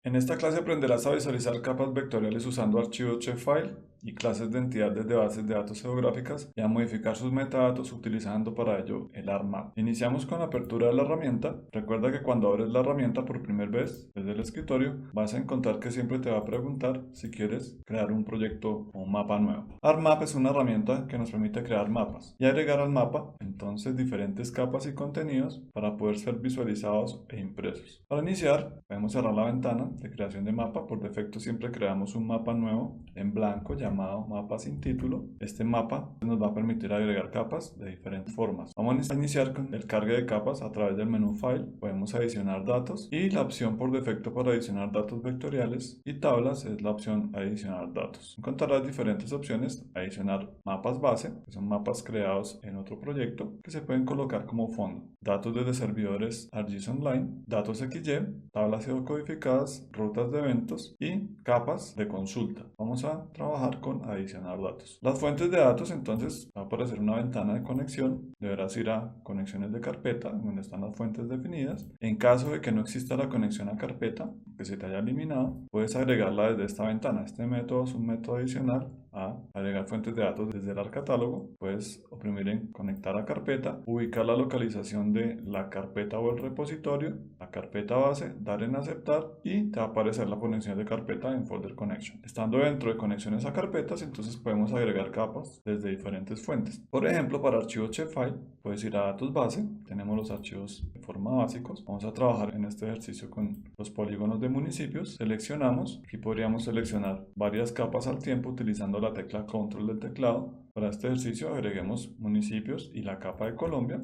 En esta clase aprenderás a visualizar capas vectoriales usando archivos Shapefile y clases de entidad desde bases de datos geográficas y a modificar sus metadatos utilizando para ello el ArcMap. Iniciamos con la apertura de la herramienta. Recuerda que cuando abres la herramienta por primera vez desde el escritorio vas a encontrar que siempre te va a preguntar si quieres crear un proyecto o un mapa nuevo. ArcMap es una herramienta que nos permite crear mapas y agregar al mapa entonces diferentes capas y contenidos para poder ser visualizados e impresos. Para iniciar podemos cerrar la ventana de creación de mapa. Por defecto siempre creamos un mapa nuevo en blanco llamado mapa sin título. Este mapa nos va a permitir agregar capas de diferentes formas. Vamos a iniciar con el cargue de capas a través del menú File. Podemos adicionar datos y la opción por defecto para adicionar datos vectoriales y tablas es la opción adicionar datos. Encontrarás diferentes opciones: adicionar mapas base, que son mapas creados en otro proyecto que se pueden colocar como fondo, datos desde servidores ArcGIS Online, datos XY, tablas geocodificadas, rutas de eventos y capas de consulta. Vamos a trabajar con adicionar datos. Las fuentes de datos, entonces va a aparecer una ventana de conexión. Deberás ir a conexiones de carpeta donde están las fuentes definidas. En caso de que no exista la conexión a carpeta, que se te haya eliminado, puedes agregarla desde esta ventana. Este método es un método adicional a agregar fuentes de datos desde el ArcCatálogo. Puedes oprimir en conectar a carpeta, ubicar la localización de la carpeta o el repositorio, la carpeta base, dar en aceptar y te va a aparecer la conexión de carpeta en Folder Connection. Estando dentro de conexiones a carpetas, entonces podemos agregar capas desde diferentes fuentes. Por ejemplo, para archivos Shapefile, puedes ir a datos base, tenemos los archivos de forma básicos. Vamos a trabajar en este ejercicio con los polígonos de municipios. Seleccionamos, aquí podríamos seleccionar varias capas al tiempo utilizando la tecla control del teclado. Para este ejercicio agreguemos municipios y la capa de Colombia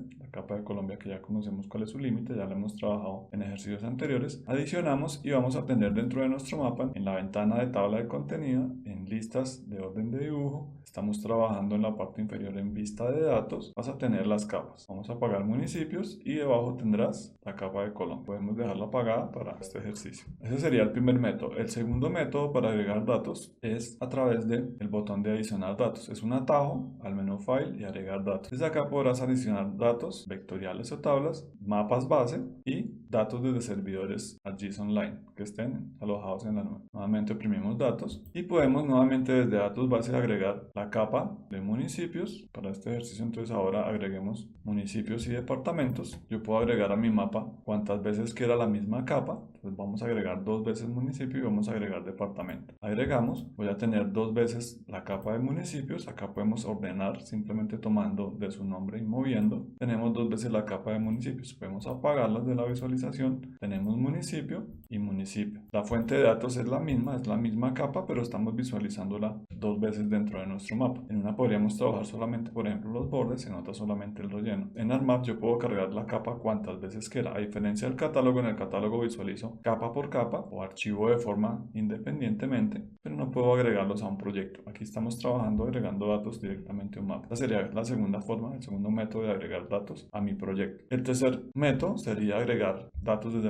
que ya conocemos cuál es su límite, ya lo hemos trabajado en ejercicios anteriores. Adicionamos y vamos a tener dentro de nuestro mapa, en la ventana de tabla de contenido, en listas de orden de dibujo, estamos trabajando en la parte inferior en vista de datos, vas a tener las capas. Vamos a apagar municipios y debajo tendrás la capa de Colombia. Podemos dejarla apagada para este ejercicio. Ese sería el primer método. El segundo método para agregar datos es a través del botón de adicionar datos. Es un atajo al menú File y agregar datos. Desde acá podrás adicionar datos vectoriales o tablas, mapas base y datos desde servidores ArcGIS Online que estén alojados en la nube. Nuevamente oprimimos datos y podemos nuevamente desde datos base agregar la capa de municipios. Para este ejercicio entonces ahora agreguemos municipios y departamentos. Yo puedo agregar a mi mapa cuantas veces quiera la misma capa. Entonces vamos a agregar 2 veces municipio y vamos a agregar departamento. Agregamos, voy a tener 2 veces la capa de municipios. Acá podemos ordenar simplemente tomando de su nombre y moviendo. Tenemos 2 veces la capa de municipios. Podemos apagarlas de la visualización. Tenemos municipio y municipio. La fuente de datos es la misma capa, pero estamos visualizándola 2 veces dentro de nuestro mapa. En una podríamos trabajar solamente, por ejemplo, los bordes, en otra solamente el relleno. En ArcMap yo puedo cargar la capa cuantas veces quiera. A diferencia del catálogo, en el catálogo visualizo capa por capa o archivo de forma independientemente, pero no puedo agregarlos a un proyecto. Aquí estamos trabajando agregando datos directamente a un mapa. Esta sería la segunda forma, el segundo método de agregar datos a mi proyecto. El tercer método sería agregar datos desde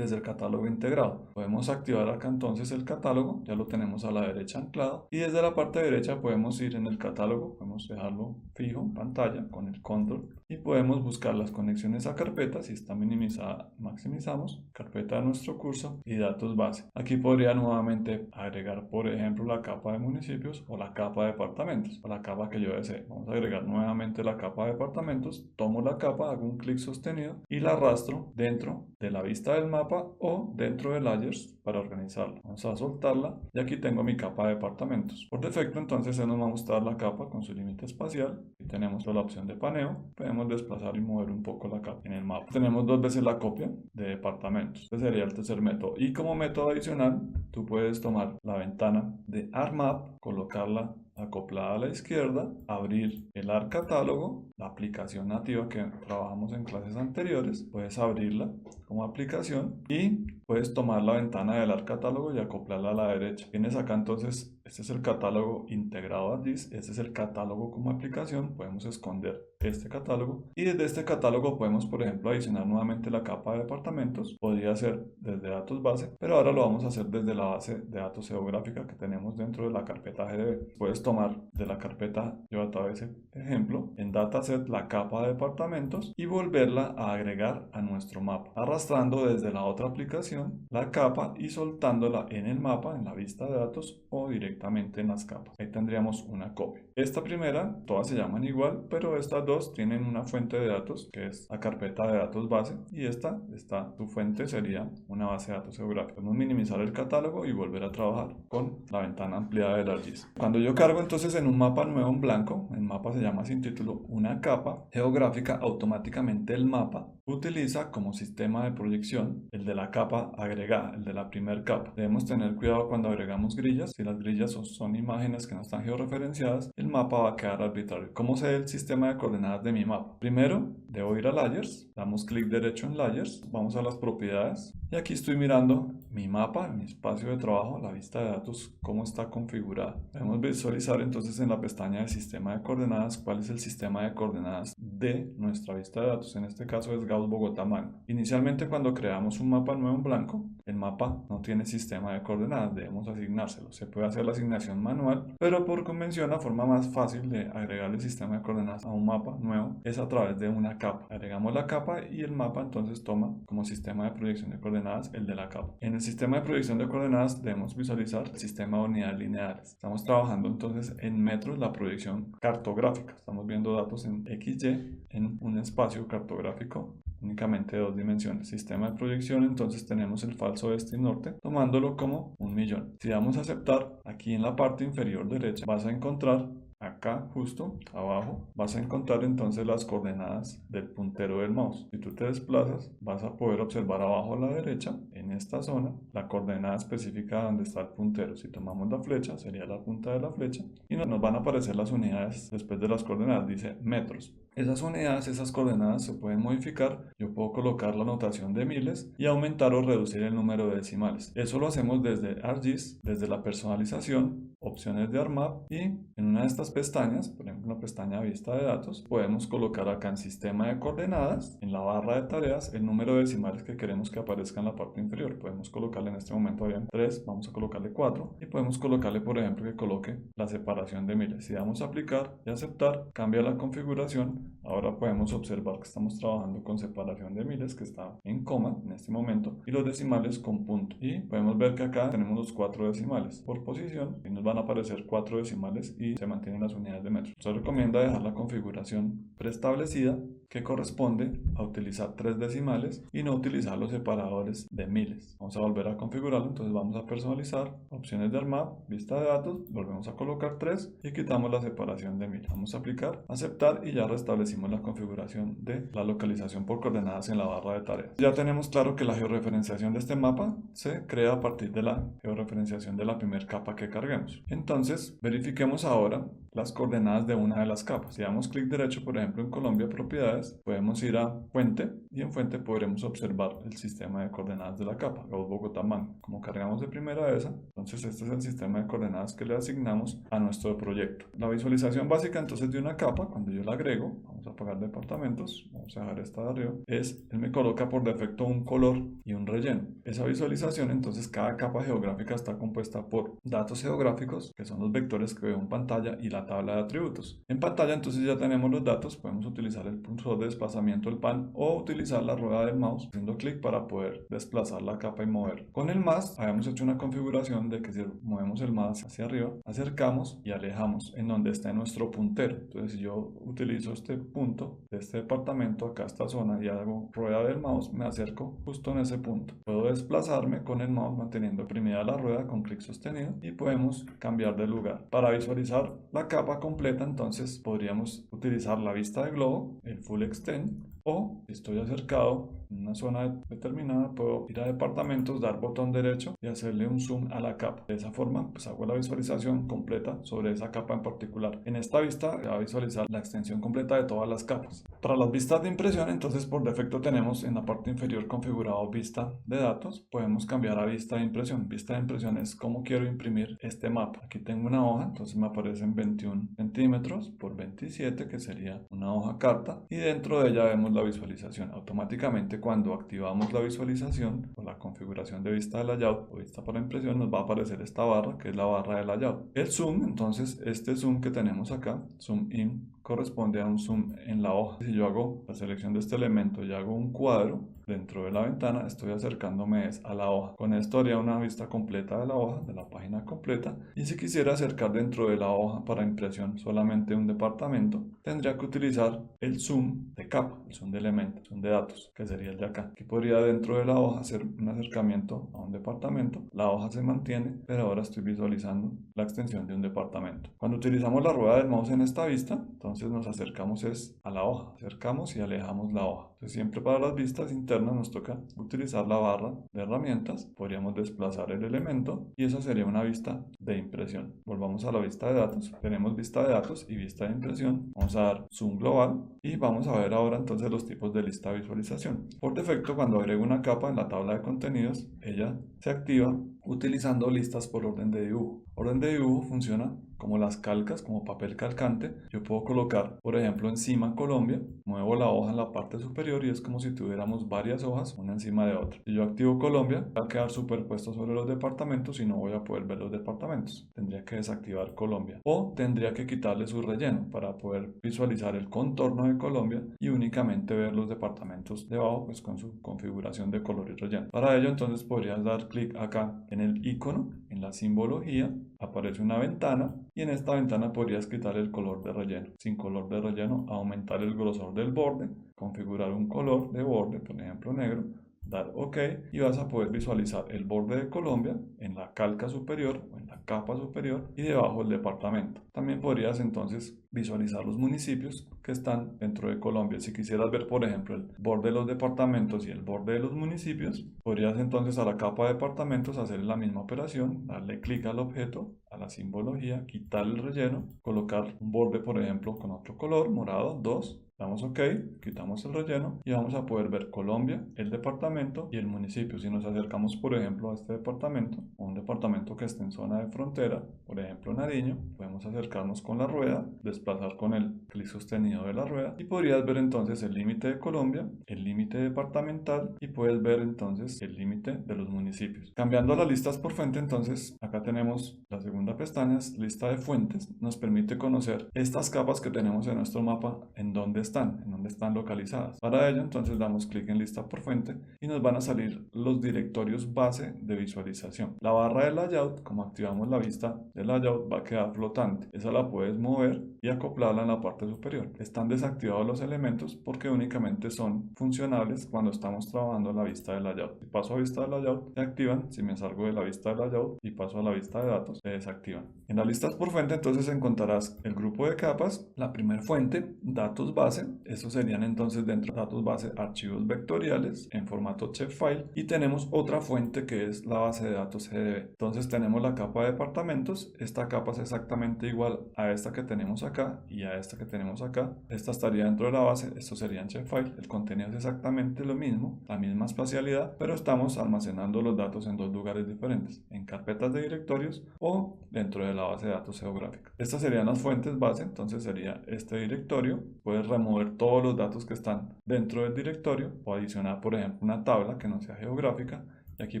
el catálogo integrado. Podemos activar acá entonces el catálogo, ya lo tenemos a la derecha anclado, y desde la parte derecha podemos ir en el catálogo, podemos dejarlo fijo en pantalla con el control y podemos buscar las conexiones a carpetas. Si está minimizada, maximizamos carpeta de nuestro curso y datos base. Aquí podría nuevamente agregar, por ejemplo, la capa de municipios o la capa de departamentos o la capa que yo desee. Vamos a agregar nuevamente la capa de departamentos, tomo la capa, hago un clic sostenido y la arrastro dentro de la vista del mapa o dentro de layers para organizarla. Vamos a soltarla y aquí tengo mi capa de departamentos. Por defecto entonces se nos va a mostrar la capa con su límite espacial y tenemos la opción de paneo. Podemos desplazar y mover un poco la capa en el mapa. Tenemos 2 veces la copia de departamentos. Este sería el tercer método. Y como método adicional, tú puedes tomar la ventana de ArcMap, colocarla acoplada a la izquierda, abrir el ArcCatálogo, la aplicación nativa que trabajamos en clases anteriores, puedes abrirla como aplicación y puedes tomar la ventana del ArcCatálogo y acoplarla a la derecha. Tienes acá entonces, este es el catálogo integrado a ArcGIS, este es el catálogo como aplicación, podemos esconder este catálogo y desde este catálogo podemos, por ejemplo, adicionar nuevamente la capa de departamentos. Podría ser desde datos base, pero ahora lo vamos a hacer desde la base de datos geográfica que tenemos dentro de la carpeta GDB. Puedes tomar de la carpeta, yo a través de ejemplo, en dataset set la capa de departamentos y volverla a agregar a nuestro mapa, arrastrando desde la otra aplicación la capa y soltándola en el mapa, en la vista de datos o directamente en las capas. Ahí tendríamos una copia. Esta primera, todas se llaman igual, pero estas dos tienen una fuente de datos que es la carpeta de datos base y su fuente sería una base de datos geográfica. Podemos minimizar el catálogo y volver a trabajar con la ventana ampliada del ArcGIS. Cuando yo cargo entonces en un mapa nuevo en blanco, el mapa se llama sin título una capa geográfica, automáticamente el mapa utiliza como sistema de proyección el de la capa agregada, el de la primer capa. Debemos tener cuidado cuando agregamos grillas. Si las grillas son imágenes que no están georreferenciadas, el mapa va a quedar arbitrario. ¿Cómo sé el sistema de coordenadas de mi mapa? Primero, debo ir a Layers, damos clic derecho en Layers, vamos a las propiedades y aquí estoy mirando mi mapa, mi espacio de trabajo, la vista de datos, cómo está configurada. Debemos visualizar entonces en la pestaña de sistema de coordenadas cuál es el sistema de coordenadas de nuestra vista de datos. En este caso es Gauss Bogotá Magna. Inicialmente, cuando creamos un mapa nuevo en blanco, el mapa no tiene sistema de coordenadas, debemos asignárselo. Se puede hacer la asignación manual, pero por convención la forma más fácil de agregar el sistema de coordenadas a un mapa nuevo es a través de una capa. Agregamos la capa y el mapa entonces toma como sistema de proyección de coordenadas el de la capa. En el sistema de proyección de coordenadas debemos visualizar el sistema de unidades lineales. Estamos trabajando entonces en metros la proyección cartográfica. Estamos viendo datos en XY en un espacio cartográfico únicamente de 2 dimensiones. Sistema de proyección, entonces tenemos el falso este y norte, tomándolo como 1.000.000. Si damos a aceptar, aquí en la parte inferior derecha vas a encontrar acá justo abajo vas a encontrar entonces las coordenadas del puntero del mouse. Si tú te desplazas vas a poder observar abajo a la derecha en esta zona la coordenada específica donde está el puntero. Si tomamos la flecha sería la punta de la flecha y nos van a aparecer las unidades después de las coordenadas, dice metros. Esas unidades, esas coordenadas se pueden modificar. Yo puedo colocar la notación de miles y aumentar o reducir el número de decimales. Eso lo hacemos desde ArcGIS, desde la personalización, opciones de ArcMap y en una de estas pestañas, por ejemplo la pestaña vista de datos, podemos colocar acá en sistema de coordenadas, en la barra de tareas, el número de decimales que queremos que aparezca en la parte inferior. Podemos colocarle en este momento habían 3, vamos a colocarle 4 y podemos colocarle por ejemplo que coloque la separación de miles. Si damos a aplicar y aceptar, cambia la configuración. Ahora podemos observar que estamos trabajando con separación de miles que está en coma en este momento y los decimales con punto. Y podemos ver que acá tenemos los 4 decimales por posición y nos van a aparecer 4 decimales y se mantienen las unidades de metro. Se recomienda dejar la configuración preestablecida que corresponde a utilizar 3 decimales y no utilizar los separadores de miles. Vamos a volver a configurarlo, entonces vamos a personalizar, opciones de ArcMap, vista de datos, volvemos a colocar 3 y quitamos la separación de miles. Vamos a aplicar, aceptar y ya restablecimos la configuración de la localización por coordenadas en la barra de tareas. Ya tenemos claro que la georreferenciación de este mapa se crea a partir de la georreferenciación de la primera capa que carguemos. Entonces, verifiquemos ahora las coordenadas de una de las capas. Si damos clic derecho, por ejemplo, en Colombia, propiedades, podemos ir a fuente y en fuente podremos observar el sistema de coordenadas de la capa, Gauss Bogotá Magna. Como cargamos de primera esa, entonces este es el sistema de coordenadas que le asignamos a nuestro proyecto. La visualización básica entonces de una capa, cuando yo la agrego, vamos a apagar departamentos, vamos a dejar esta de arriba, él me coloca por defecto un color y un relleno. Esa visualización, entonces cada capa geográfica está compuesta por datos geográficos, que son los vectores que veo en pantalla, y la tabla de atributos. En pantalla entonces ya tenemos los datos, podemos utilizar el pulsor de desplazamiento del pan o utilizar la rueda del mouse haciendo clic para poder desplazar la capa y moverla. Con el más habíamos hecho una configuración de que si movemos el más hacia arriba, acercamos y alejamos en donde está nuestro puntero. Entonces si yo utilizo este punto de este departamento, acá esta zona, y hago rueda del mouse, me acerco justo en ese punto. Puedo desplazarme con el mouse manteniendo oprimida la rueda con clic sostenido y podemos cambiar de lugar. Para visualizar la capa completa entonces podríamos utilizar la vista de globo, el Full Extend, o si estoy acercado en una zona determinada puedo ir a departamentos, dar botón derecho y hacerle un zoom a la capa. De esa forma pues hago la visualización completa sobre esa capa en particular. En esta vista se va a visualizar la extensión completa de todas las capas. Para las vistas de impresión entonces por defecto tenemos en la parte inferior configurado vista de datos. Podemos cambiar a vista de impresión. Vista de impresión es cómo quiero imprimir este mapa. Aquí tengo una hoja, entonces me aparecen 21 centímetros por 27 que sería una hoja carta y dentro de ella vemos tenemos la visualización. Automáticamente cuando activamos la visualización o la configuración de vista de layout o vista para impresión, nos va a aparecer esta barra que es la barra de layout. El zoom, entonces este zoom que tenemos acá, zoom in, corresponde a un zoom en la hoja. Si yo hago la selección de este elemento y hago un cuadro dentro de la ventana, estoy acercándome a la hoja. Con esto haría una vista completa de la hoja, de la página completa. Y si quisiera acercar dentro de la hoja para impresión solamente un departamento, tendría que utilizar el zoom de capa, el zoom de elementos, zoom de datos, que sería el de acá. Aquí podría dentro de la hoja hacer un acercamiento a un departamento. La hoja se mantiene, pero ahora estoy visualizando la extensión de un departamento. Cuando utilizamos la rueda del mouse en esta vista, entonces nos acercamos a la hoja, acercamos y alejamos la hoja. Entonces siempre para las vistas internas nos toca utilizar la barra de herramientas. Podríamos desplazar el elemento y eso sería una vista de impresión. Volvamos a la vista de datos. Tenemos vista de datos y vista de impresión. Vamos a dar zoom global y vamos a ver ahora entonces los tipos de lista de visualización. Por defecto, cuando agrego una capa en la tabla de contenidos, ella se activa utilizando listas por orden de dibujo. Orden de dibujo funciona como las calcas, como papel calcante. Yo puedo colocar, por ejemplo, encima Colombia, muevo la hoja en la parte superior y es como si tuviéramos varias hojas, una encima de otra. Si yo activo Colombia, va a quedar superpuesto sobre los departamentos y no voy a poder ver los departamentos. Tendría que desactivar Colombia o tendría que quitarle su relleno para poder visualizar el contorno de Colombia y únicamente ver los departamentos debajo, pues con su configuración de color y relleno. Para ello, entonces podrías dar clic acá en el icono, en la simbología, aparece una ventana y en esta ventana podrías quitar el color de relleno. Sin color de relleno, aumentar el grosor del borde, configurar un color de borde, por ejemplo negro, dar OK y vas a poder visualizar el borde de Colombia en la calca superior o en la capa superior y debajo el departamento. También podrías entonces visualizar los municipios que están dentro de Colombia. Si quisieras ver, por ejemplo, el borde de los departamentos y el borde de los municipios, podrías entonces a la capa de departamentos hacer la misma operación, darle clic al objeto, a la simbología, quitar el relleno, colocar un borde, por ejemplo, con otro color, morado, 2. Damos OK, quitamos el relleno y vamos a poder ver Colombia, el departamento y el municipio. Si nos acercamos, por ejemplo, a este departamento, o un departamento que esté en zona de frontera, por ejemplo Nariño, podemos acercarnos con la rueda, desplazar con el clic sostenido de la rueda y podrías ver entonces el límite de Colombia, el límite departamental y puedes ver entonces el límite de los municipios. Cambiando las listas por fuente, entonces acá tenemos la segunda pestaña, lista de fuentes, nos permite conocer estas capas que tenemos en nuestro mapa, en dónde están localizadas. Para ello entonces damos clic en lista por fuente y nos van a salir los directorios base de visualización. La barra de layout, como activamos la vista de layout, va a quedar flotante. Esa la puedes mover y acoplarla en la parte superior. Están desactivados los elementos porque únicamente son funcionables cuando estamos trabajando en la vista de layout. Si paso a vista de layout, se activan. Si me salgo de la vista de layout y paso a la vista de datos, se desactivan. En las listas por fuente entonces encontrarás el grupo de capas, la primera fuente, datos base. Estos serían entonces dentro de datos base archivos vectoriales en formato shapefile y tenemos otra fuente que es la base de datos GDB. Entonces tenemos la capa de departamentos. Esta capa es exactamente igual a esta que tenemos acá y a esta que tenemos acá. Esta estaría dentro de la base, esto sería en shapefile. El contenido es exactamente lo mismo, la misma espacialidad, pero estamos almacenando los datos en dos lugares diferentes, en carpetas de directorios o dentro de la base de datos geográfica. Estas serían las fuentes base, entonces sería este directorio. Puedes remover todos los datos que están dentro del directorio o adicionar, por ejemplo, una tabla que no sea geográfica y aquí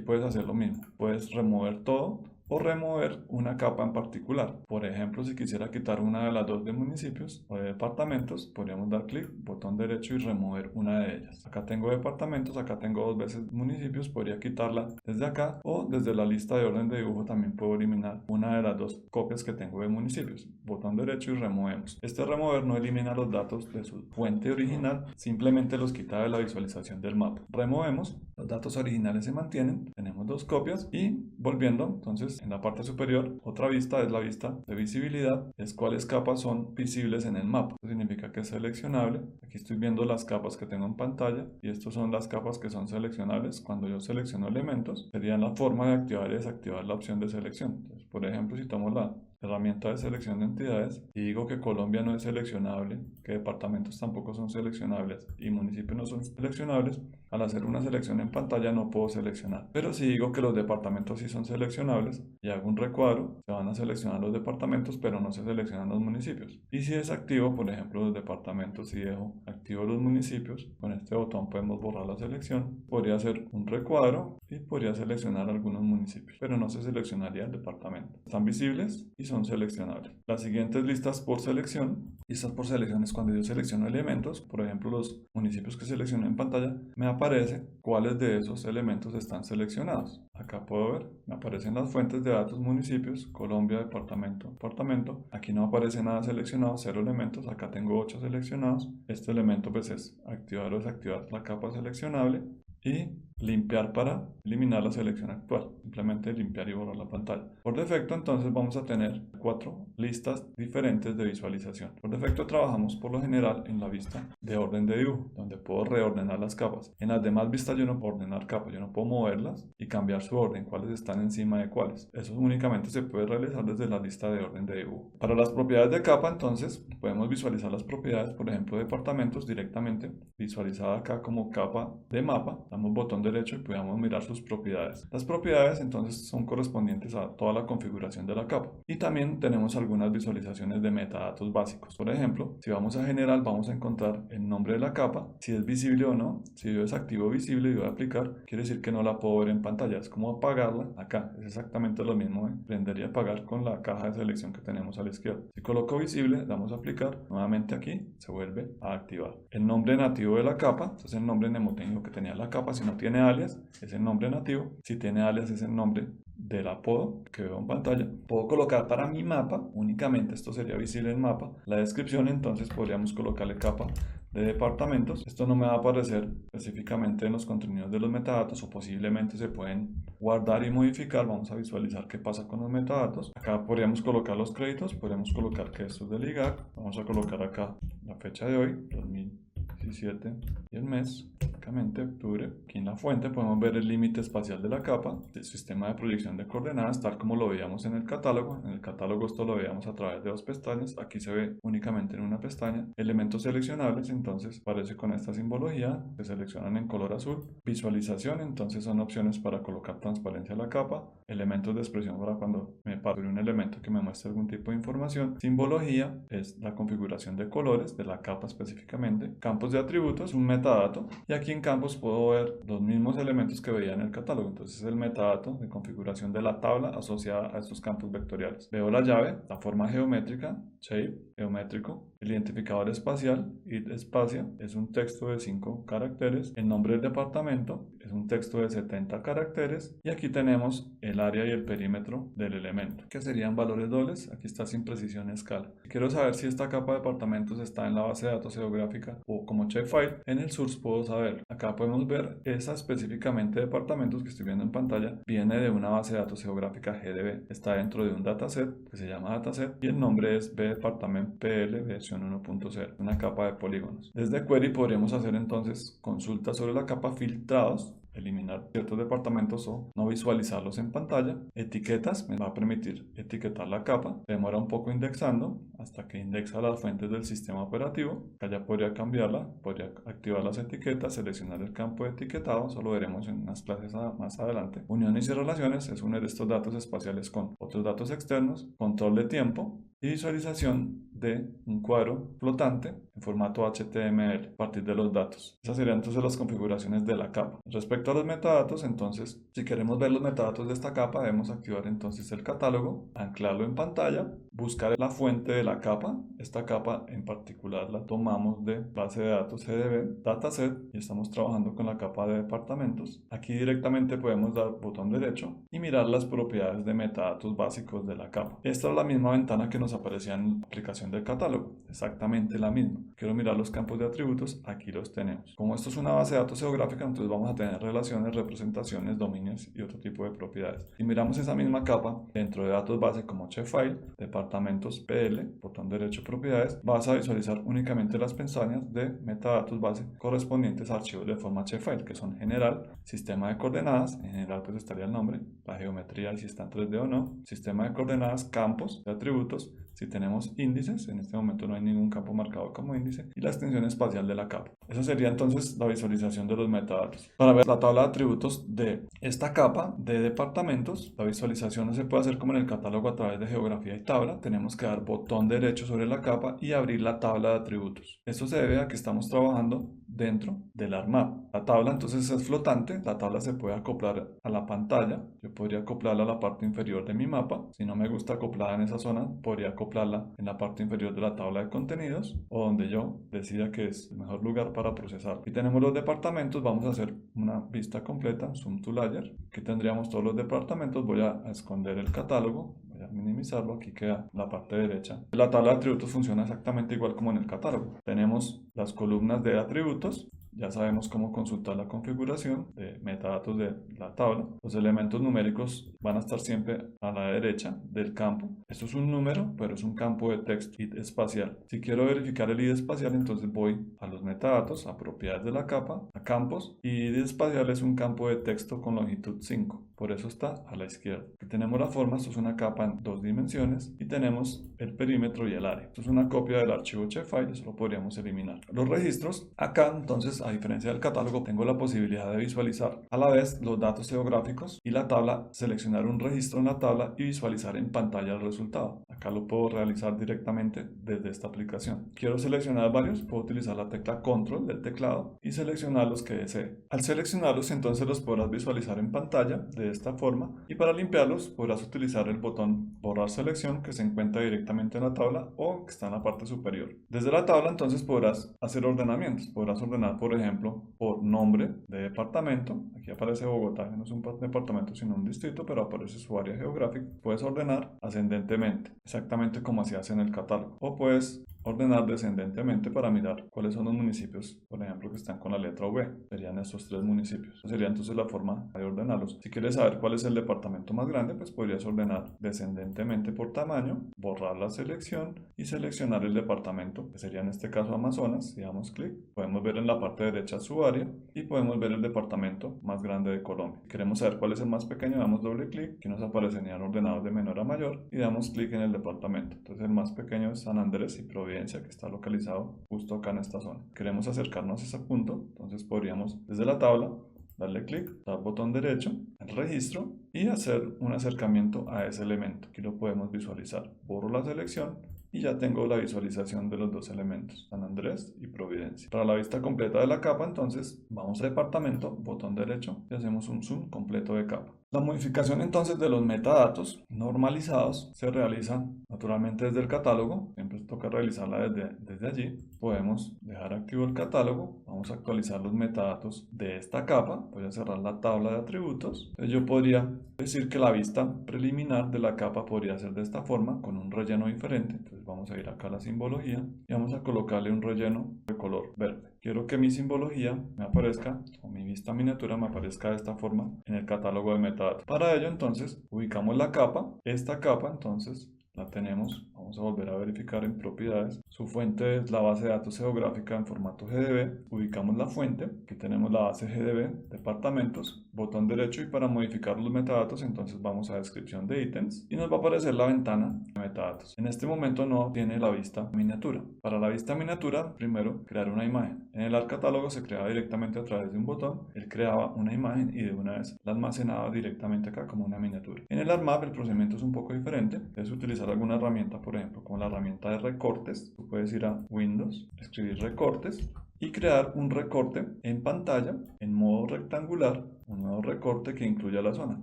puedes hacer lo mismo. Puedes remover todo o remover una capa en particular. Por ejemplo, si quisiera quitar una de las dos de municipios o de departamentos, podríamos dar clic, botón derecho y remover una de ellas. Acá tengo departamentos, acá tengo dos veces municipios, podría quitarla desde acá o desde la lista de orden de dibujo también puedo eliminar una de las dos copias que tengo de municipios. Botón derecho y removemos. Este remover no elimina los datos de su fuente original, simplemente los quita de la visualización del mapa. Removemos, los datos originales se mantienen, tenemos dos copias y volviendo, entonces en la parte superior, otra vista es la vista de visibilidad, es cuáles capas son visibles en el mapa. Esto significa que es seleccionable. Aquí estoy viendo las capas que tengo en pantalla y estas son las capas que son seleccionables. Cuando yo selecciono elementos, sería la forma de activar y desactivar la opción de selección. Entonces, por ejemplo, si tomo la herramienta de selección de entidades y digo que Colombia no es seleccionable, que departamentos tampoco son seleccionables y municipios no son seleccionables, al hacer una selección en pantalla no puedo seleccionar. Pero si digo que los departamentos sí son seleccionables y hago un recuadro, se van a seleccionar los departamentos, pero no se seleccionan los municipios. Y si desactivo, por ejemplo, los departamentos y dejo activo los municipios, con este botón podemos borrar la selección. Podría hacer un recuadro y podría seleccionar algunos municipios, pero no se seleccionaría el departamento. Están visibles y son seleccionables. Las siguientes listas por selección. Listas por selección es cuando yo selecciono elementos, por ejemplo los municipios que seleccioné en pantalla, me aparece cuáles de esos elementos están seleccionados. Acá puedo ver, me aparecen las fuentes de datos municipios, Colombia, departamento, departamento. Aquí no aparece nada seleccionado, 0 elementos, acá tengo 8 seleccionados. Este elemento pues es activar o desactivar la capa seleccionable y limpiar para eliminar la selección actual. Simplemente limpiar y borrar la pantalla. Por defecto entonces vamos a tener 4 listas diferentes de visualización. Por defecto trabajamos por lo general en la vista de orden de dibujo, donde puedo reordenar las capas. En las demás vistas yo no puedo ordenar capas, yo no puedo moverlas y cambiar su orden, cuáles están encima de cuáles. Eso únicamente se puede realizar desde la lista de orden de dibujo. Para las propiedades de capa entonces podemos visualizar las propiedades, por ejemplo departamentos directamente, visualizada acá como capa de mapa. Damos botón derecho y podemos mirar sus propiedades. Las propiedades entonces son correspondientes a toda la configuración de la capa. Y también tenemos algunas visualizaciones de metadatos básicos. Por ejemplo, si vamos a general vamos a encontrar el nombre de la capa, si es visible o no. Si yo desactivo visible y voy a aplicar, quiere decir que no la puedo ver en pantalla. Es como apagarla acá. Es exactamente lo mismo. Prender y apagar con la caja de selección que tenemos a la izquierda. Si coloco visible, damos a aplicar. Nuevamente aquí se vuelve a activar. El nombre nativo de la capa, este es el nombre mnemotécnico que tenía la capa. Si no tiene alias, es el nombre nativo. Si tiene alias, es el nombre del apodo que veo en pantalla. Puedo colocar para mi mapa, únicamente esto sería visible en mapa, la descripción. Entonces podríamos colocarle capa de departamentos. Esto no me va a aparecer específicamente en los contenidos de los metadatos, o posiblemente se pueden guardar y modificar. Vamos a visualizar qué pasa con los metadatos. Acá podríamos colocar los créditos, podríamos colocar que esto es del IGAC. Vamos a colocar acá la fecha de hoy, 2017, y el mes, únicamente octubre. Aquí en la fuente podemos ver el límite espacial de la capa, el sistema de proyección de coordenadas, tal como lo veíamos en el catálogo. En el catálogo esto lo veíamos a través de 2 pestañas, aquí se ve únicamente en una pestaña. Elementos seleccionables, entonces aparece con esta simbología, se seleccionan en color azul. Visualización, entonces son opciones para colocar transparencia a la capa. Elementos de expresión para cuando me pase un elemento que me muestre algún tipo de información. Simbología es la configuración de colores de la capa específicamente. Campos de atributos, un metadato, y aquí en campos puedo ver los mismos elementos que veía en el catálogo. Entonces es el metadato de configuración de la tabla asociada a estos campos vectoriales. Veo la llave, la forma geométrica, shape, geométrico, el identificador espacial, id espacia, es un texto de 5 caracteres, el nombre del departamento es un texto de 70 caracteres, y aquí tenemos el área y el perímetro del elemento, que serían valores dobles. Aquí está sin precisión escala. Si quiero saber si esta capa de departamentos está en la base de datos geográfica o como shapefile, en el source puedo saberlo. Acá podemos ver esa específicamente de departamentos que estoy viendo en pantalla, viene de una base de datos geográfica GDB, está dentro de un dataset que se llama dataset y el nombre es bdepartment pl versión 1.0, una capa de polígonos. Desde query podríamos hacer entonces consultas sobre la capa, filtrados, eliminar ciertos departamentos o no visualizarlos en pantalla. Etiquetas, me va a permitir etiquetar la capa. Demora un poco indexando hasta que indexa las fuentes del sistema operativo. Acá ya podría cambiarla, podría activar las etiquetas, seleccionar el campo de etiquetado. Eso lo veremos en unas clases más adelante. Uniones y relaciones es unir estos datos espaciales con otros datos externos. Control de tiempo y visualización de un cuadro flotante en formato HTML a partir de los datos. Esas serían entonces las configuraciones de la capa. Respecto a los metadatos, entonces, si queremos ver los metadatos de esta capa, debemos activar entonces el catálogo, anclarlo en pantalla, buscar la fuente de la capa. Esta capa en particular la tomamos de base de datos GDB, dataset, y estamos trabajando con la capa de departamentos. Aquí directamente podemos dar botón derecho y mirar las propiedades de metadatos básicos de la capa. Esta es la misma ventana que nos aparecía en la aplicación del catálogo, exactamente la misma. Quiero mirar los campos de atributos, aquí los tenemos. Como esto es una base de datos geográfica, entonces vamos a tener relaciones, representaciones, dominios y otro tipo de propiedades. Si miramos esa misma capa dentro de datos base como shapefile, departamentos PL, botón derecho propiedades, vas a visualizar únicamente las pestañas de metadatos base correspondientes a archivos de forma shapefile, que son general, sistema de coordenadas, en general pues estaría el nombre, la geometría, si está en 3D o no, sistema de coordenadas, campos de atributos, si tenemos índices, en este momento no hay ningún campo marcado como índice, y la extensión espacial de la capa. Esa sería entonces la visualización de los metadatos. Para ver la tabla de atributos de esta capa de departamentos, la visualización no se puede hacer como en el catálogo a través de geografía y tabla. Tenemos que dar botón derecho sobre la capa y abrir la tabla de atributos. Esto se debe a que estamos trabajando dentro del ArcMap. La tabla entonces es flotante, la tabla se puede acoplar a la pantalla. Yo podría acoplarla a la parte inferior de mi mapa. Si no me gusta acoplada en esa zona, podría acoplarla en la parte inferior de la tabla de contenidos o donde yo decida que es el mejor lugar para procesar. Aquí tenemos los departamentos, vamos a hacer una vista completa, zoom to layer. Aquí tendríamos todos los departamentos, voy a esconder el catálogo, voy a minimizarlo, aquí queda la parte derecha. La tabla de atributos funciona exactamente igual como en el catálogo. Tenemos las columnas de atributos. Ya sabemos cómo consultar la configuración de metadatos de la tabla. Los elementos numéricos van a estar siempre a la derecha del campo. Esto es un número, pero es un campo de texto id espacial. Si quiero verificar el id espacial, entonces voy a los metadatos, a propiedades de la capa, a campos, y id espacial es un campo de texto con longitud 5. Por eso está a la izquierda. Aquí tenemos la forma, esto es una capa en 2 dimensiones y tenemos el perímetro y el área. Esto es una copia del archivo shapefile, eso lo podríamos eliminar. Los registros, acá entonces, a diferencia del catálogo, tengo la posibilidad de visualizar a la vez los datos geográficos y la tabla, seleccionar un registro en la tabla y visualizar en pantalla el resultado. Acá lo puedo realizar directamente desde esta aplicación. Quiero seleccionar varios, puedo utilizar la tecla control del teclado y seleccionar los que desee. Al seleccionarlos, entonces los podrás visualizar en pantalla de esta forma, y para limpiarlos podrás utilizar el botón borrar selección que se encuentra directamente en la tabla o que está en la parte superior. Desde la tabla entonces podrás hacer ordenamientos, podrás ordenar por ejemplo por nombre de departamento. Aquí aparece Bogotá, que no es un departamento sino un distrito, pero aparece su área geográfica. Puedes ordenar ascendentemente, exactamente como se hace en el catálogo, o puedes ordenar descendentemente para mirar cuáles son los municipios, por ejemplo, que están con la letra V. Serían estos 3 municipios. Esa sería entonces la forma de ordenarlos. Si quieres saber cuál es el departamento más grande, pues podrías ordenar descendentemente por tamaño, borrar la selección y seleccionar el departamento, que sería en este caso Amazonas. Si damos clic, podemos ver en la parte derecha su área y podemos ver el departamento más grande de Colombia. Si queremos saber cuál es el más pequeño, damos doble clic, que nos aparecerían ordenados de menor a mayor, y damos clic en el departamento. Entonces el más pequeño es San Andrés y Providencia, que está localizado justo acá en esta zona. Queremos acercarnos a ese punto, entonces podríamos desde la tabla darle clic, dar botón derecho, el registro y hacer un acercamiento a ese elemento. Aquí lo podemos visualizar. Borro la selección y ya tengo la visualización de los dos elementos, San Andrés y Providencia. Para la vista completa de la capa, entonces vamos a departamento, botón derecho y hacemos un zoom completo de capa. La modificación entonces de los metadatos normalizados se realiza naturalmente desde el catálogo, siempre toca realizarla desde allí. Podemos dejar activo el catálogo, vamos a actualizar los metadatos de esta capa, voy a cerrar la tabla de atributos. Entonces yo podría decir que la vista preliminar de la capa podría ser de esta forma, con un relleno diferente. Entonces vamos a ir acá a la simbología y vamos a colocarle un relleno de color verde. Quiero que mi simbología me aparezca, o mi vista miniatura me aparezca de esta forma en el catálogo de metadatos. Para ello entonces ubicamos la capa, esta capa entonces la tenemos, vamos a volver a verificar en propiedades, su fuente es la base de datos geográfica en formato GDB, ubicamos la fuente, aquí tenemos la base GDB, departamentos, botón derecho y para modificar los metadatos entonces vamos a descripción de ítems y nos va a aparecer la ventana de metadatos. En este momento no tiene la vista miniatura. Para la vista miniatura, primero crear una imagen. En el catálogo se creaba directamente a través de un botón, él creaba una imagen y de una vez la almacenaba directamente acá como una miniatura. En el ArcMap el procedimiento es un poco diferente, es utilizar alguna herramienta, por ejemplo, como la herramienta de recortes. Tú puedes ir a Windows, escribir recortes y crear un recorte en pantalla en modo rectangular, un nuevo recorte que incluya la zona.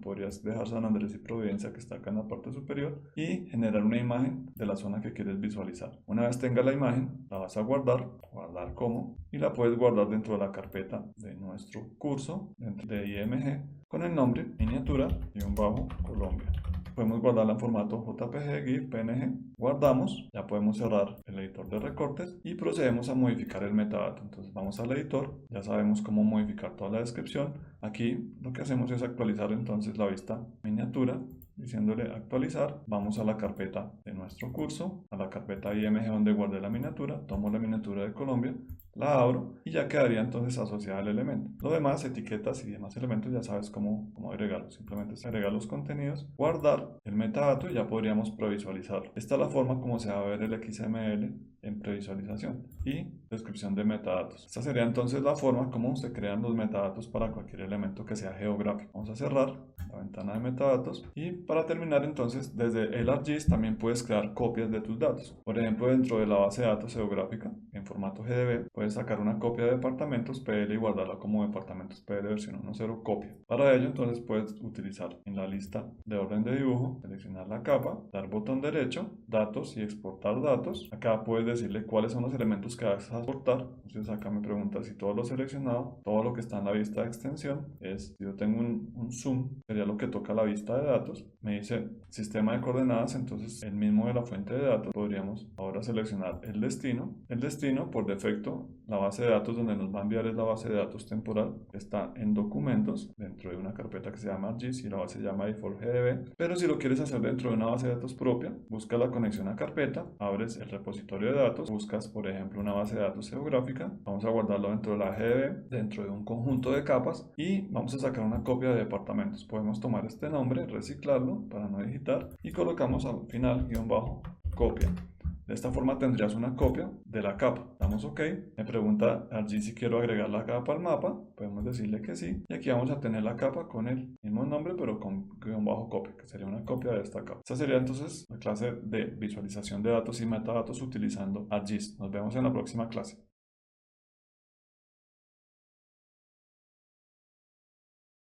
Podrías dejar San Andrés y Providencia, que está acá en la parte superior, y generar una imagen de la zona que quieres visualizar. Una vez tengas la imagen, la vas a guardar como, y la puedes guardar dentro de la carpeta de nuestro curso, dentro de IMG, con el nombre miniatura-Colombia. Podemos guardarla en formato JPG, GIF, PNG. Guardamos, ya podemos cerrar el editor de recortes y procedemos a modificar el metadato. Entonces vamos al editor, ya sabemos cómo modificar toda la descripción. Aquí lo que hacemos es actualizar entonces la vista miniatura, diciéndole actualizar. Vamos a la carpeta de nuestro curso, a la carpeta IMG donde guardé la miniatura, tomo la miniatura de Colombia. la abro y ya quedaría entonces asociada al elemento. Lo demás, etiquetas y demás elementos, ya sabes cómo agregarlos. Simplemente se agrega los contenidos, guardar el metadato y ya podríamos previsualizarlo. Esta es la forma como se va a ver el XML en previsualización y descripción de metadatos. Esta sería entonces la forma como se crean los metadatos para cualquier elemento que sea geográfico. Vamos a cerrar la ventana de metadatos y para terminar entonces desde el ArcGIS también puedes crear copias de tus datos. Por ejemplo, dentro de la base de datos geográfica en formato GDB puedes sacar una copia de departamentos PL y guardarla como departamentos PL versión 1.0 copia. Para ello entonces puedes utilizar en la lista de orden de dibujo, seleccionar la capa, dar botón derecho, datos y exportar datos. Acá puedes decirle cuáles son los elementos que vas a exportar. Entonces acá me pregunta si todo lo seleccionado, todo lo que está en la vista de extensión es, si yo tengo un zoom, sería lo que toca la vista de datos. Me dice sistema de coordenadas, entonces el mismo de la fuente de datos. Podríamos ahora seleccionar el destino. El destino por defecto, la base de datos donde nos va a enviar es la base de datos temporal. Está en documentos dentro de una carpeta que se llama ArcGIS y la base se llama default GDB. Pero si lo quieres hacer dentro de una base de datos propia, busca la conexión a carpeta, abres el repositorio de datos, buscas por ejemplo una base de datos geográfica, vamos a guardarlo dentro de la GDB, dentro de un conjunto de capas y vamos a sacar una copia de departamentos. Podemos tomar este nombre, reciclarlo para no digitar y colocamos al final guión bajo copia. De esta forma tendrías una copia de la capa. Damos OK. Me pregunta allí si quiero agregar la capa al mapa. Podemos decirle que sí. Y aquí vamos a tener la capa con el mismo nombre, pero con guión bajo copia, que sería una copia de esta capa. Esta sería entonces la clase de visualización de datos y metadatos utilizando ArcGIS. Nos vemos en la próxima clase.